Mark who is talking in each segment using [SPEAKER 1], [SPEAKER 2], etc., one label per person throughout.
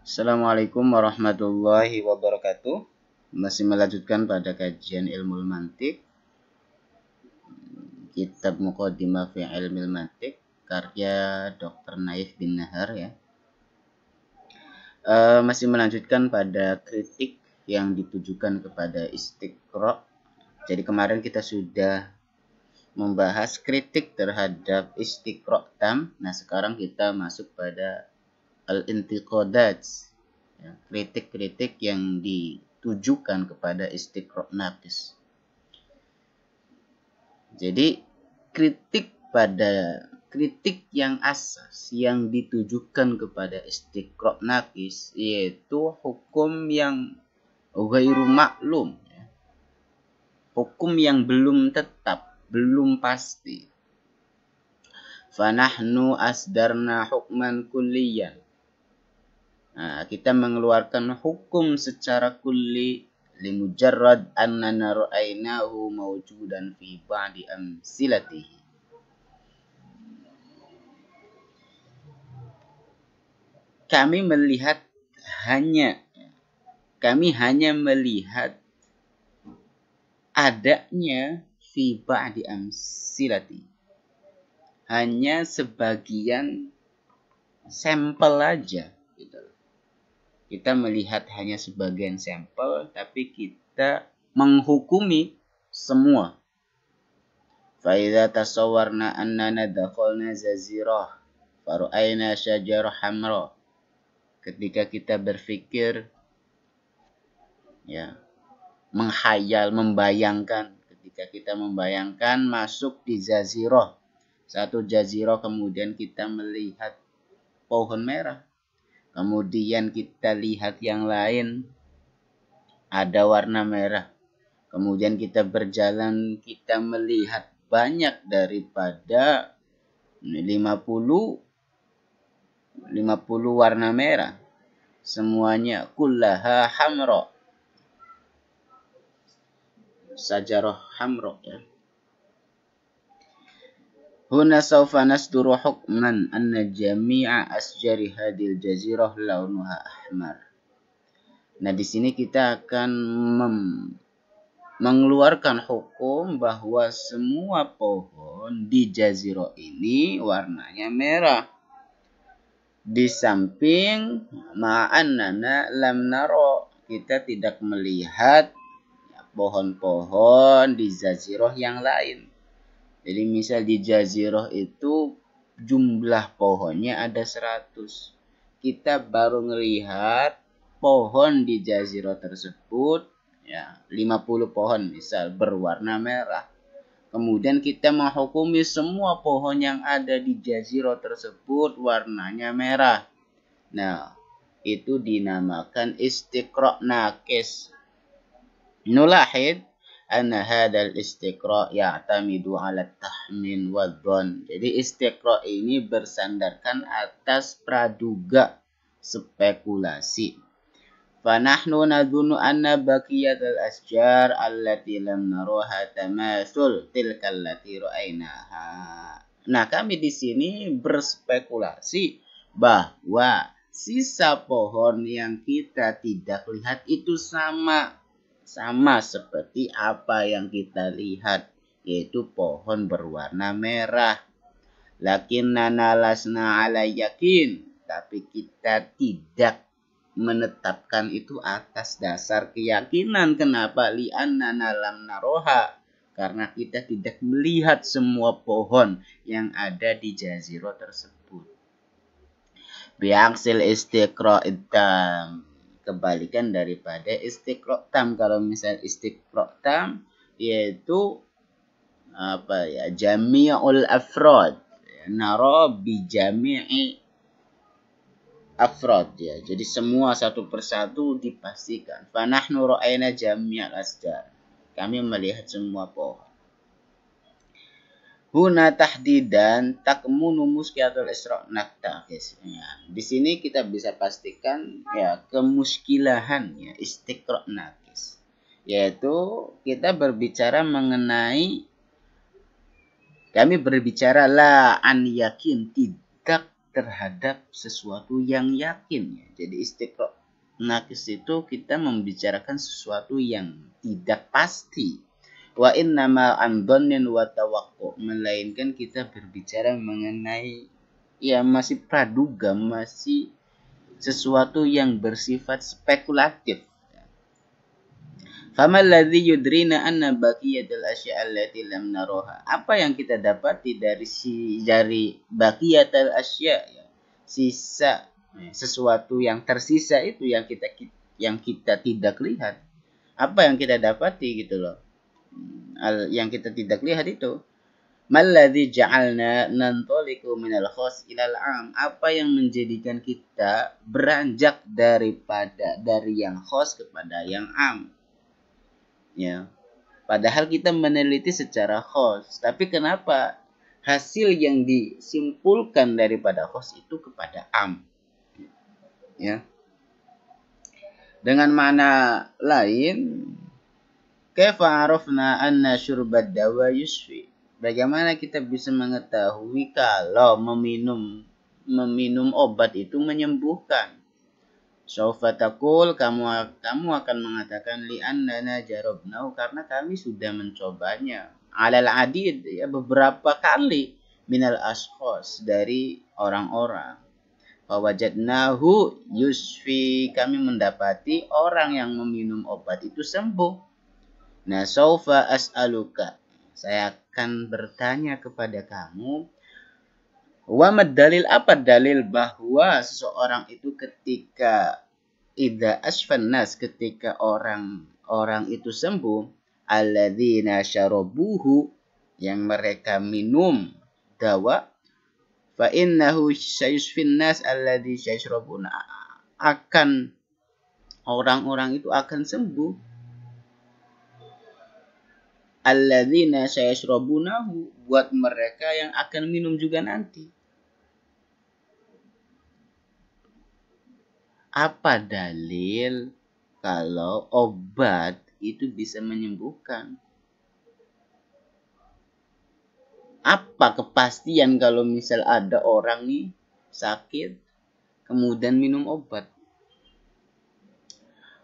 [SPEAKER 1] Assalamualaikum warahmatullahi wabarakatuh. Masih melanjutkan pada kajian ilmu mantik, kitab Muqaddimah fi Ilmil Mantik karya Dr. Naif bin Nahar ya. Masih melanjutkan pada kritik yang ditujukan kepada istiqra'. Jadi kemarin kita sudah membahas kritik terhadap istiqra' tam. Nah, sekarang kita masuk pada al-intiqadat, ya, kritik-kritik yang ditujukan kepada istiqra' naqis. Jadi kritik yang asas yang ditujukan kepada istiqra' naqis yaitu hukum yang ghairu maklum, ya. Hukum yang belum tetap, belum pasti. Fanahnu asdarna hukman kulliyan. Nah, kita mengeluarkan hukum secara kulli limujarrad annana ra'ainahu mawjudan fi ba'di amsilatihi. Kami hanya melihat adanya fi ba'di amsilati. Hanya sebagian sampel aja gitu. Kita melihat hanya sebagian sampel, tapi kita menghukumi semua. Fa'idha tasawwarna annana dakhalna zazirah faru'ayna syajarah hamra. Ketika kita berpikir, ya, menghayal, membayangkan, ketika kita membayangkan masuk di jazirah, satu jazirah, kemudian kita melihat pohon merah. Kemudian kita lihat yang lain, ada warna merah. Kemudian kita berjalan, kita melihat banyak daripada 50 warna merah. Semuanya kullaha hamra. Sajarah hamra, ya. Huna sawfa nasduru hukman anna jami'a asjari hadil jazirah launuha ahmar. Nah, di sini kita akan mengeluarkan hukum bahwa semua pohon di jazirah ini warnanya merah. Di samping ma'annana lam naro, kita tidak melihat pohon-pohon di jazirah yang lain. Jadi misal di jazirah itu jumlah pohonnya ada 100. Kita baru melihat pohon di jazirah tersebut, ya, 50 pohon misal berwarna merah. Kemudian kita menghukumi semua pohon yang ada di jazirah tersebut warnanya merah. Nah, itu dinamakan istiqra' naqis. Nulahid anna hadal istiqra' ya'tamidu 'ala tahmin wa dhann. Jadi istiqra' ini bersandarkan atas praduga, spekulasi. Fanahnu nadhunnu anna baqiyatal asjar allati lam naroha tamasul tilkal lati ra'ainaha. Nah, kami di sini berspekulasi bahwa sisa pohon yang kita tidak lihat itu sama seperti apa yang kita lihat, yaitu pohon berwarna merah. Lakinnana lasna ala yakin, tapi kita tidak menetapkan itu atas dasar keyakinan. Kenapa? Li'annana lam naroha, karena kita tidak melihat semua pohon yang ada di jazirah tersebut. Bi'aksil istiqra' tam, kebalikan daripada istiqra' tam. Kalau misal istiqra' tam yaitu apa ya, jami'ul afrad, nara bi jami'i afrad, ya. Jadi semua satu persatu dipastikan. Fanahnu ra'ayna jami'al asjar, kami melihat semua pohon. Huna tahdidan takmunu muskilatul isra' naqis. Ya, di sini kita bisa pastikan ya kemuskilahan ya istiqra' naqis, yaitu kita berbicara mengenai, kami berbicara la an yakin, tidak terhadap sesuatu yang yakin. Jadi istiqra nakis itu kita membicarakan sesuatu yang tidak pasti. Wa innama an dhannin wa tawaqqu, melainkan kita berbicara mengenai ya masih praduga, masih sesuatu yang bersifat spekulatif. Famal ladzi yudrina anna baqiyatul asya' allati lam naroha. Apa yang kita dapati dari baqiyatul asya', ya, sisa sesuatu yang tersisa itu yang kita tidak lihat. Apa yang kita dapati gitu loh. Yang kita tidak lihat itu. Malladzi ja'alna nantaliqu minal khas ilal 'am. Apa yang menjadikan kita beranjak dari yang khas kepada yang 'am. Ya. Padahal kita meneliti secara khos, tapi kenapa hasil yang disimpulkan daripada khos itu kepada am? Ya. Dengan makna lain, kaifa arafna anna syurbad dawa yusfi? Bagaimana kita bisa mengetahui kalau meminum obat itu menyembuhkan? Saufa taqul, kamu akan mengatakan li'annana jarabnahu, karena kami sudah mencobanya. Alal adid, ya, beberapa kali minal ashkhas, dari orang-orang. Fawajadnahu yusfi, kami mendapati orang yang meminum obat itu sembuh. Nah, saufa as'aluka, saya akan bertanya kepada kamu, wa dalil, apa dalil bahwa seseorang itu ketika idza asfan nas, ketika orang itu sembuh, alladzina syarabuhu, yang mereka minum dawa, fa innahu sayusfin nas alladzi yashrabuna, akan orang-orang itu akan sembuh. Alladzina sayashrabunahu, buat mereka yang akan minum juga nanti. Apa dalil kalau obat itu bisa menyembuhkan? Apa kepastian kalau misal ada orang nih sakit kemudian minum obat?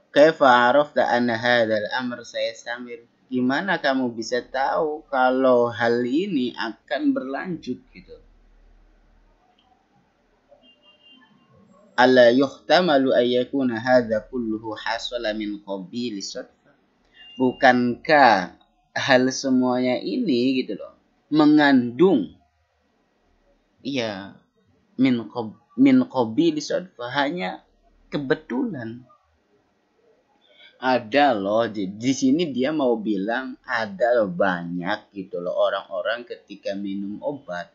[SPEAKER 1] Kaifa arafta anna hadzal amr sayastamir? Gimana kamu bisa tahu kalau hal ini akan berlanjut gitu? Alla yuhtamalu ayyakuna hadza kulluhu hasala min qabili sadfa. Bukankah hal semuanya ini gitu loh mengandung min qabili sadfa, hanya kebetulan. Ada loh di sini dia mau bilang ada loh banyak gitu loh orang-orang ketika minum obat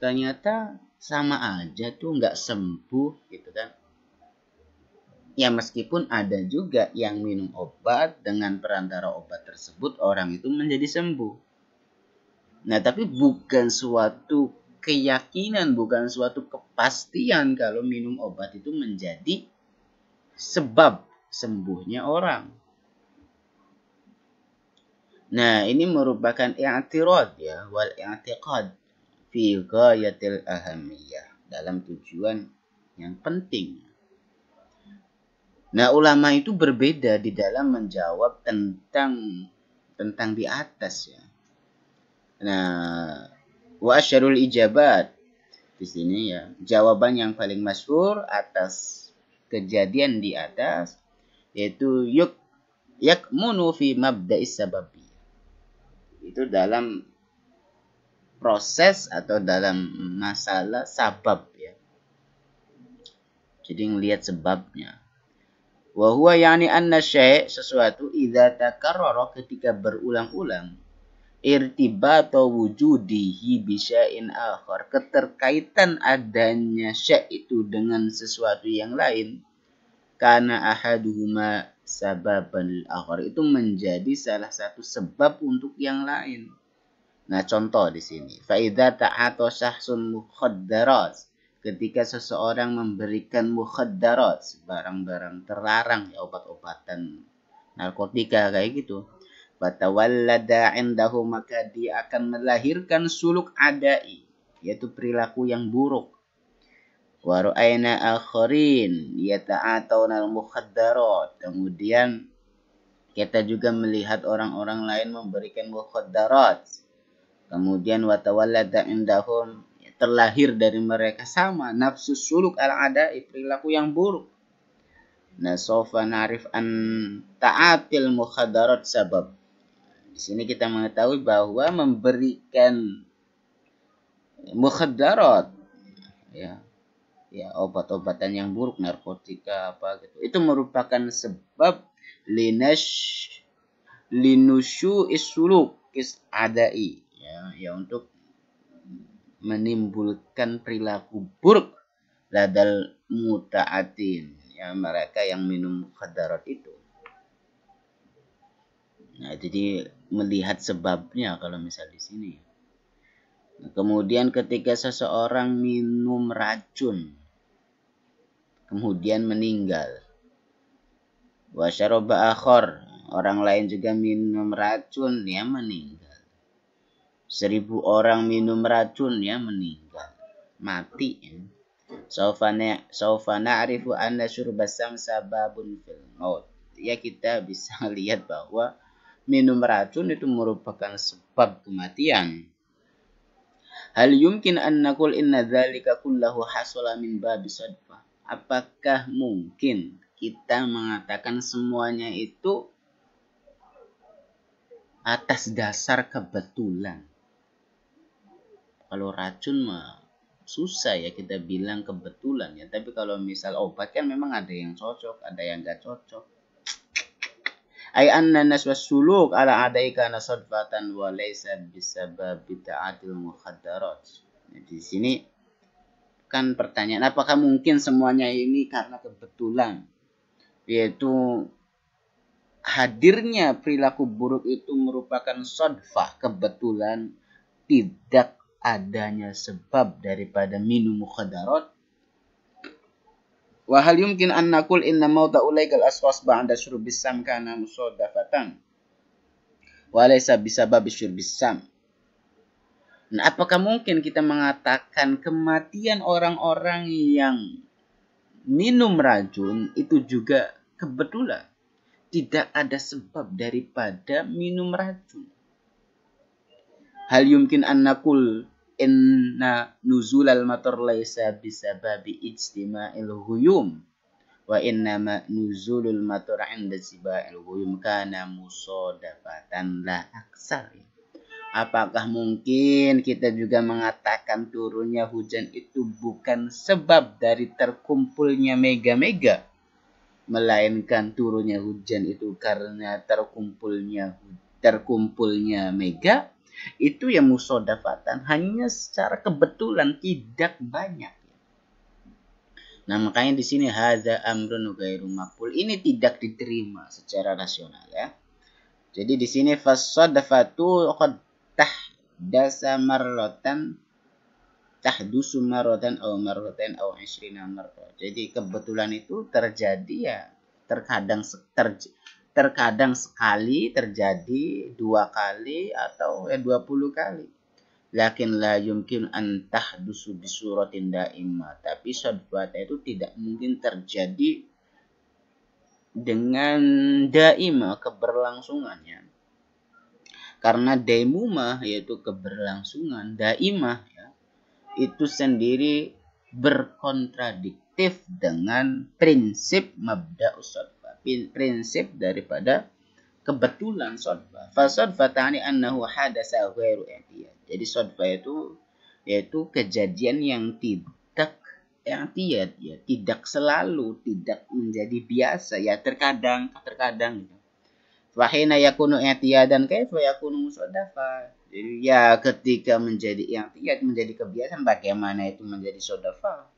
[SPEAKER 1] ternyata sama aja tuh nggak sembuh gitu kan. Ya meskipun ada juga yang minum obat, dengan perantara obat tersebut orang itu menjadi sembuh. Nah tapi bukan suatu keyakinan, bukan suatu kepastian kalau minum obat itu menjadi sebab sembuhnya orang. Nah ini merupakan i'tirad, ya, wal i'tiqad fi ghayatil ahamiyah, dalam tujuan yang penting. Nah, ulama itu berbeda di dalam menjawab tentang di atas, ya. Nah, wa asyarul ijabat di sini, ya, jawaban yang paling masyhur atas kejadian di atas yaitu yakmunu fi mabda'is sababi. Itu dalam proses atau dalam masalah sabab, ya. Jadi ngelihat sebabnya. Wa huwa yani anna syai', sesuatu, idza takarrara, ketika berulang-ulang, irtibata wujudihi bi syai'in akhar, keterkaitan adanya syai' itu dengan sesuatu yang lain, kana ahaduhuma sababan lil akhar, itu menjadi salah satu sebab untuk yang lain. Nah, contoh di sini, fa idza ta'ata syahsun mukhaddarat, ketika seseorang memberikan mukhaddarat, barang-barang terlarang, ya, obat-obatan narkotika kayak gitu, fatawallada indahu, maka dia akan melahirkan suluk adai, yaitu perilaku yang buruk. Wa ra'ayna akharin yata'atawna al-mukhaddarat. Kemudian kita juga melihat orang-orang lain memberikan mukhaddarat. Kemudian wa tawallada indahum, terlahir dari mereka sama nafsu suluk al-ada'i, perilaku yang buruk. Nah, sofa na'rif an ta'atil mukhaddarat sabab. Di sini kita mengetahui bahwa memberikan mukhaddarat, ya obat-obatan yang buruk, narkotika apa gitu, itu merupakan sebab linusyu isuluk adai, ya untuk menimbulkan perilaku buruk ladal muta'atin, ya mereka yang minum mukhaddarat itu. Nah, jadi melihat sebabnya kalau misal di sini. Nah, kemudian ketika seseorang minum racun kemudian meninggal, wa syaraba akhar, orang lain juga minum racun, ya meninggal. 1000 orang minum racun, ya meninggal, mati, ya. Saufa na'rifu anna syurbasam sababun fil maut. Ya, kita bisa lihat bahwa minum racun itu merupakan sebab kematian. Hal yumkin an naqul inna dzalika kullahu hasala min babi sadfah. Apakah mungkin kita mengatakan semuanya itu atas dasar kebetulan? Kalau racun mah susah ya kita bilang kebetulan ya. Tapi kalau misal obat kan memang ada yang cocok, ada yang gak cocok. Ay anna naswa suluk ala adaika nasadfatan wa laysa bisababi ta'atil mukhaddarat. Nah, di sini kan pertanyaan, apakah mungkin semuanya ini karena kebetulan? Yaitu hadirnya perilaku buruk itu merupakan sodfah, kebetulan, tidak adanya sebab daripada minum mukhaddarat. Wa hal yumkin an naqul inna mauta ulaikal aswas ba'da syurbis sam kana musaddafatan wa laysa bisabab syurbis sam. Nah, apakah mungkin kita mengatakan kematian orang-orang yang minum racun itu juga kebetulan, tidak ada sebab daripada minum racun? Hal yumkin an naqul inna nuzulal matar laysa bisababi ijtima'il ghuyum wa innama nuzulul matar 'inda siba'il ghuyum kana musadafatan la aksar. Apakah mungkin kita juga mengatakan turunnya hujan itu bukan sebab dari terkumpulnya mega-mega, melainkan turunnya hujan itu karena terkumpulnya mega, itu ya musodafatan, hanya secara kebetulan, tidak banyak. Nah, makanya di sini hadza amrun ghairu maqbul, ini tidak diterima secara rasional ya. Jadi di sini fasadafatu qad tahdasa marratan tahdusu marratan aw marratain aw 20 marrah. Jadi kebetulan itu terjadi ya terkadang sekali terjadi, 2 kali atau 20 kali. Lakin la yumkin an tahdusu bisuratin daimah. Tapi sadfat itu tidak mungkin terjadi dengan daimah, keberlangsungannya. Karena daimumah yaitu keberlangsungan, daimah ya, itu sendiri berkontradiktif dengan prinsip mabda'us sadfah, prinsip daripada kebetulan sadfah. Fasadfah ta'ni annahu hadasa ghairu i'tiyad. Jadi sadfah itu yaitu kejadian yang tidak i'tiyad, ya, tidak selalu, tidak menjadi biasa, ya terkadang gitu. Wa hina yakunu i'tiyadan kaifa yakunu musaddafa. Jadi ya ketika menjadi i'tiyad, menjadi kebiasaan, bagaimana itu menjadi sadafa?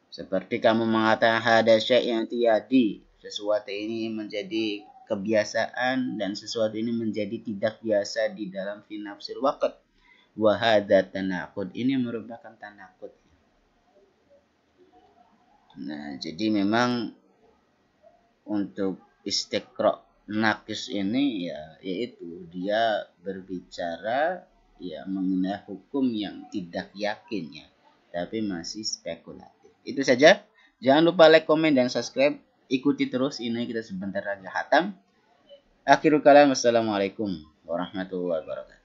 [SPEAKER 1] Seperti kamu mengatakan hada syai'in i'tiyadi, sesuatu ini menjadi kebiasaan dan sesuatu ini menjadi tidak biasa di dalam fi nafsil waqt. Wa hadza tanaqud, ini merupakan tanaqud. Nah, jadi memang untuk istiqra' nakis ini ya, yaitu dia berbicara ya mengenai hukum yang tidak yakin ya. tapi masih spekulatif. Itu saja. Jangan lupa like, komen, dan subscribe. Ikuti terus, ini kita sebentar lagi hatam. Akhirul kalam, wassalamualaikum warahmatullahi wabarakatuh.